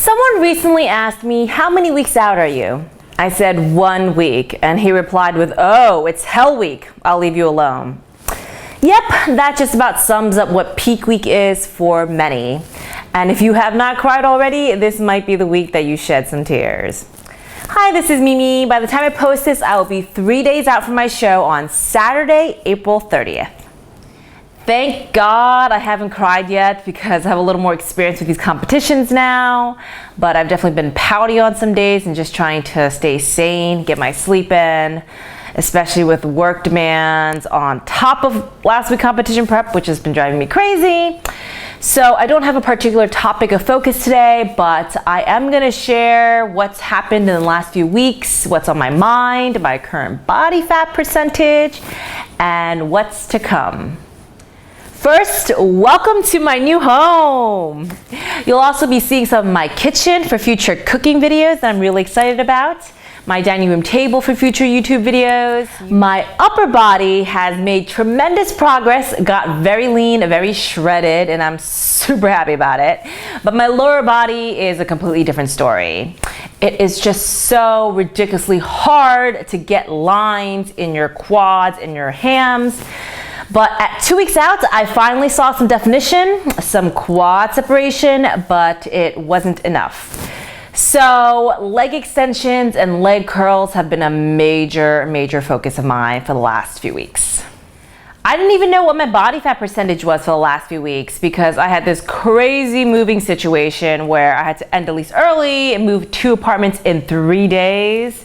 Someone recently asked me, how many weeks out are you? I said 1 week, and he replied with, oh, it's hell week. I'll leave you alone. Yep, that just about sums up what peak week is for many. And if you have not cried already, this might be the week that you shed some tears. Hi, this is Mimi. By the time I post this, I will be 3 days out from my show on Saturday, April 30th. Thank God I haven't cried yet because I have a little more experience with these competitions now, but I've definitely been pouty on some days and just trying to stay sane, get my sleep in, especially with work demands on top of last week's competition prep, which has been driving me crazy. So I don't have a particular topic of focus today, but I am gonna share what's happened in the last few weeks, what's on my mind, my current body fat percentage, and what's to come. First, welcome to my new home. You'll also be seeing some of my kitchen for future cooking videos that I'm really excited about. My dining room table for future YouTube videos. My upper body has made tremendous progress, got very lean, very shredded, and I'm super happy about it. But my lower body is a completely different story. It is just so ridiculously hard to get lines in your quads and your hams. But at 2 weeks out, I finally saw some definition, some quad separation, but it wasn't enough. So leg extensions and leg curls have been a major focus of mine for the last few weeks. I didn't even know what my body fat percentage was for the last few weeks because I had this crazy moving situation where I had to end the lease early and move 2 apartments in 3 days.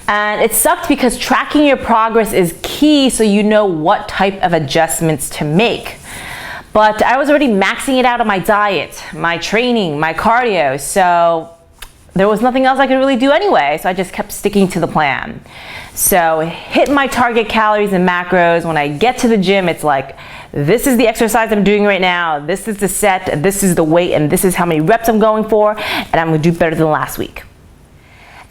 And it sucked because tracking your progress is key so you know what type of adjustments to make. But I was already maxing it out on my diet, my training, my cardio, so there was nothing else I could really do anyway, so I just kept sticking to the plan. So hit my target calories and macros. When I get to the gym, it's like, this is the exercise I'm doing right now, this is the set, this is the weight, and this is how many reps I'm going for, and I'm gonna do better than last week.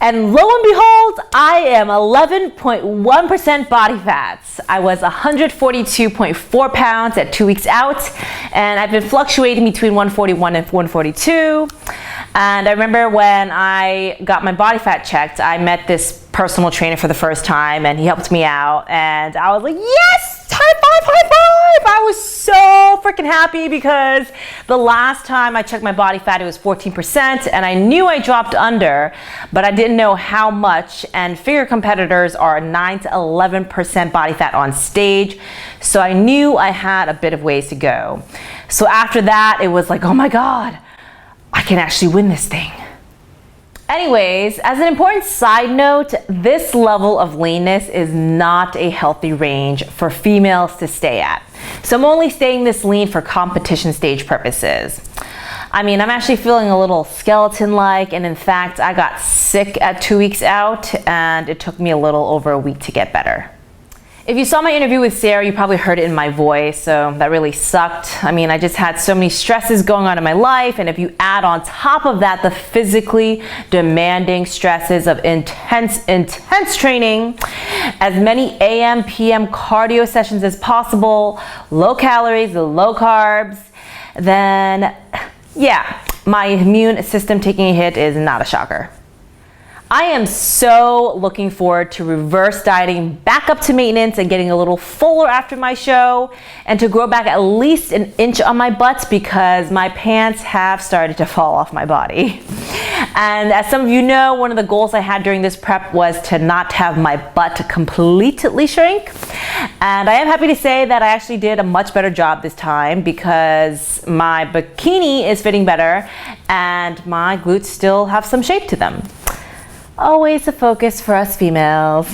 And lo and behold, I am 11.1% body fats. I was 142.4 pounds at 2 weeks out, and I've been fluctuating between 141 and 142. And I remember when I got my body fat checked, I met this personal trainer for the first time, and he helped me out, and I was like, yes! High five, high five! I was so freaking happy because the last time I checked my body fat, it was 14%, and I knew I dropped under, but I didn't know how much, and figure competitors are 9 to 11% body fat on stage, so I knew I had a bit of ways to go. So after that, it was like, oh my God, I can actually win this thing. Anyways, as an important side note, this level of leanness is not a healthy range for females to stay at. So I'm only staying this lean for competition stage purposes. I mean, I'm actually feeling a little skeleton-like, and in fact, I got sick at 2 weeks out, and it took me a little over a week to get better. If you saw my interview with Sarah, you probably heard it in my voice, so that really sucked. I mean, I just had so many stresses going on in my life, and if you add on top of that the physically demanding stresses of intense training, as many AM, PM cardio sessions as possible, low calories, low carbs, then yeah, my immune system taking a hit is not a shocker. I am so looking forward to reverse dieting back up to maintenance and getting a little fuller after my show, and to grow back at least an inch on my butt because my pants have started to fall off my body. And as some of you know, one of the goals I had during this prep was to not have my butt completely shrink. And I am happy to say that I actually did a much better job this time because my bikini is fitting better and my glutes still have some shape to them. Always a focus for us females.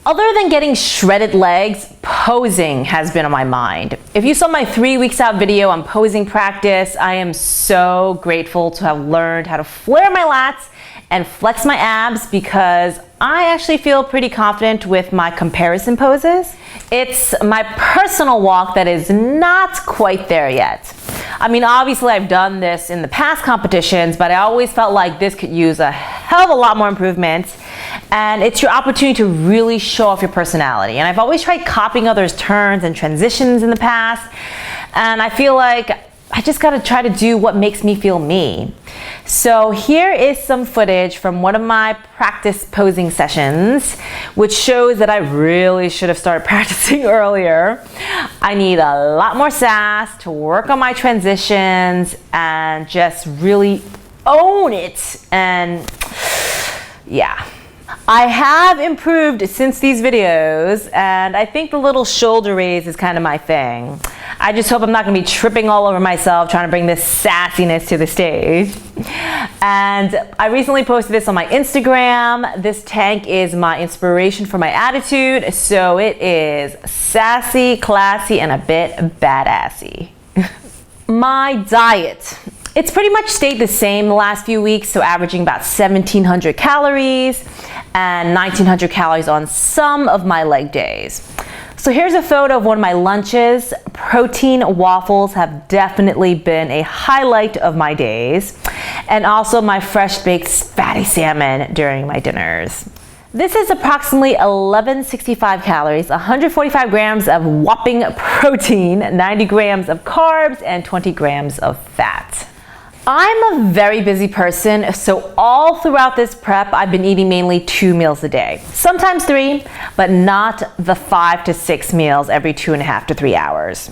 Other than getting shredded legs, posing has been on my mind. If you saw my 3 weeks out video on posing practice, I am so grateful to have learned how to flare my lats and flex my abs because I actually feel pretty confident with my comparison poses. It's my personal walk that is not quite there yet. I mean, obviously I've done this in the past competitions, but I always felt like this could use a hell of a lot more improvement. And it's your opportunity to really show off your personality. And I've always tried copying others' turns and transitions in the past. And I feel like I just gotta try to do what makes me feel me. So here is some footage from one of my practice posing sessions, which shows that I really should have started practicing earlier. I need a lot more sass to work on my transitions and just really own it. And yeah. I have improved since these videos, and I think the little shoulder raise is kind of my thing. I just hope I'm not going to be tripping all over myself trying to bring this sassiness to the stage. And I recently posted this on my Instagram. This tank is my inspiration for my attitude, so it is sassy, classy, and a bit badassy. My diet. It's pretty much stayed the same the last few weeks, so averaging about 1,700 calories and 1,900 calories on some of my leg days. So here's a photo of one of my lunches. Protein waffles have definitely been a highlight of my days, and also my fresh baked fatty salmon during my dinners. This is approximately 1165 calories, 145 grams of whopping protein, 90 grams of carbs, and 20 grams of fat. I'm a very busy person, so all throughout this prep, I've been eating mainly 2 meals a day. Sometimes 3, but not the 5 to 6 meals every 2.5 to 3 hours.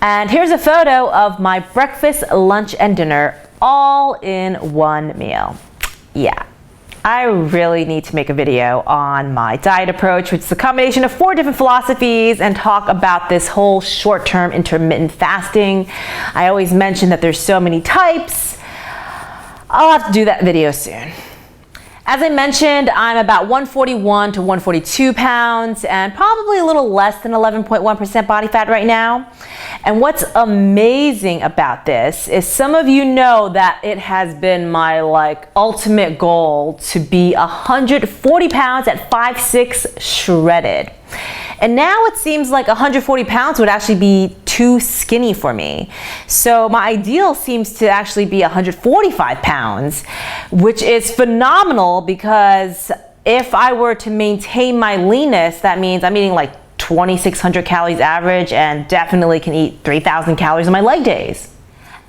And here's a photo of my breakfast, lunch, and dinner all in one meal. Yeah. I really need to make a video on my diet approach, which is a combination of 4 different philosophies, and talk about this whole short-term intermittent fasting. I always mention that there's so many types. I'll have to do that video soon. As I mentioned, I'm about 141 to 142 pounds and probably a little less than 11.1% body fat right now. And what's amazing about this is some of you know that it has been my ultimate goal to be 140 pounds at 5'6" shredded. And now it seems like 140 pounds would actually be too skinny for me. So my ideal seems to actually be 145 pounds, which is phenomenal because if I were to maintain my leanness, that means I'm eating like 2,600 calories average and definitely can eat 3,000 calories on my leg days.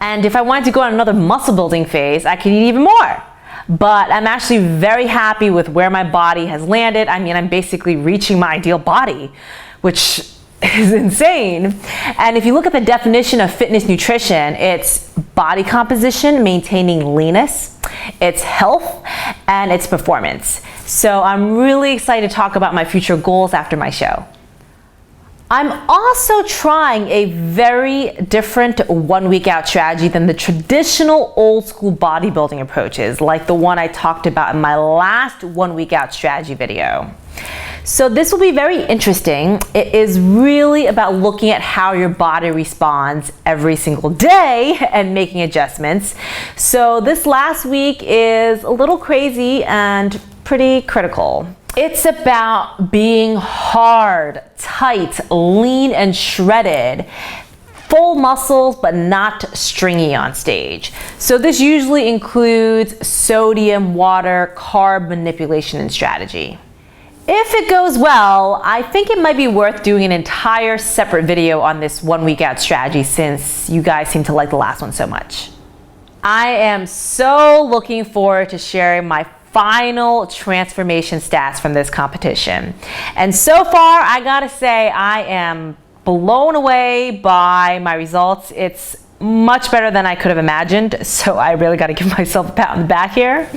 And if I wanted to go on another muscle building phase, I could eat even more. But I'm actually very happy with where my body has landed. I mean, I'm basically reaching my ideal body, which is insane. And if you look at the definition of fitness nutrition, it's body composition, maintaining leanness, it's health, and it's performance. So I'm really excited to talk about my future goals after my show. I'm also trying a very different 1 week out strategy than the traditional old school bodybuilding approaches, like the one I talked about in my last 1 week out strategy video. So this will be very interesting. It is really about looking at how your body responds every single day and making adjustments. So this last week is a little crazy and pretty critical. It's about being hard, tight, lean, and shredded. Full muscles, but not stringy on stage. So this usually includes sodium, water, carb manipulation, and strategy. If it goes well, I think it might be worth doing an entire separate video on this 1 week out strategy since you guys seem to like the last one so much. I am so looking forward to sharing my final transformation stats from this competition. And so far, I gotta say, I am blown away by my results. It's much better than I could have imagined, so I really gotta give myself a pat on the back here.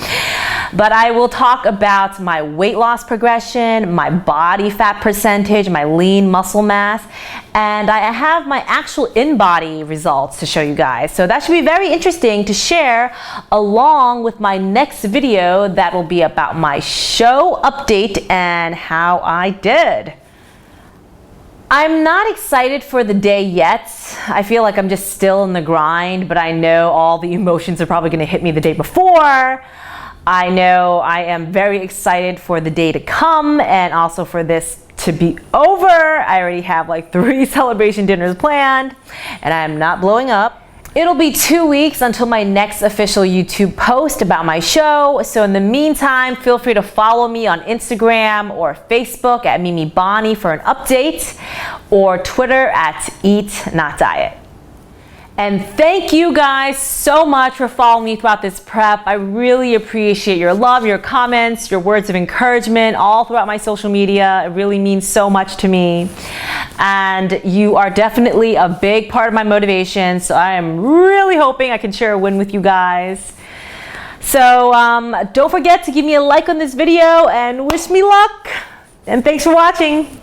But I will talk about my weight loss progression, my body fat percentage, my lean muscle mass, and I have my actual in-body results to show you guys. So that should be very interesting to share along with my next video that will be about my show update and how I did. I'm not excited for the day yet. I feel like I'm just still in the grind, but I know all the emotions are probably gonna hit me the day before. I know I am very excited for the day to come and also for this to be over. I already have like 3 celebration dinners planned and I'm not blowing up. It'll be 2 weeks until my next official YouTube post about my show. So in the meantime, feel free to follow me on Instagram or Facebook at Mimi Bonny for an update, or Twitter at Eat Not Diet. And thank you guys so much for following me throughout this prep. I really appreciate your love, your comments, your words of encouragement all throughout my social media. It really means so much to me. And you are definitely a big part of my motivation. So I am really hoping I can share a win with you guys. So don't forget to give me a like on this video and wish me luck. And thanks for watching.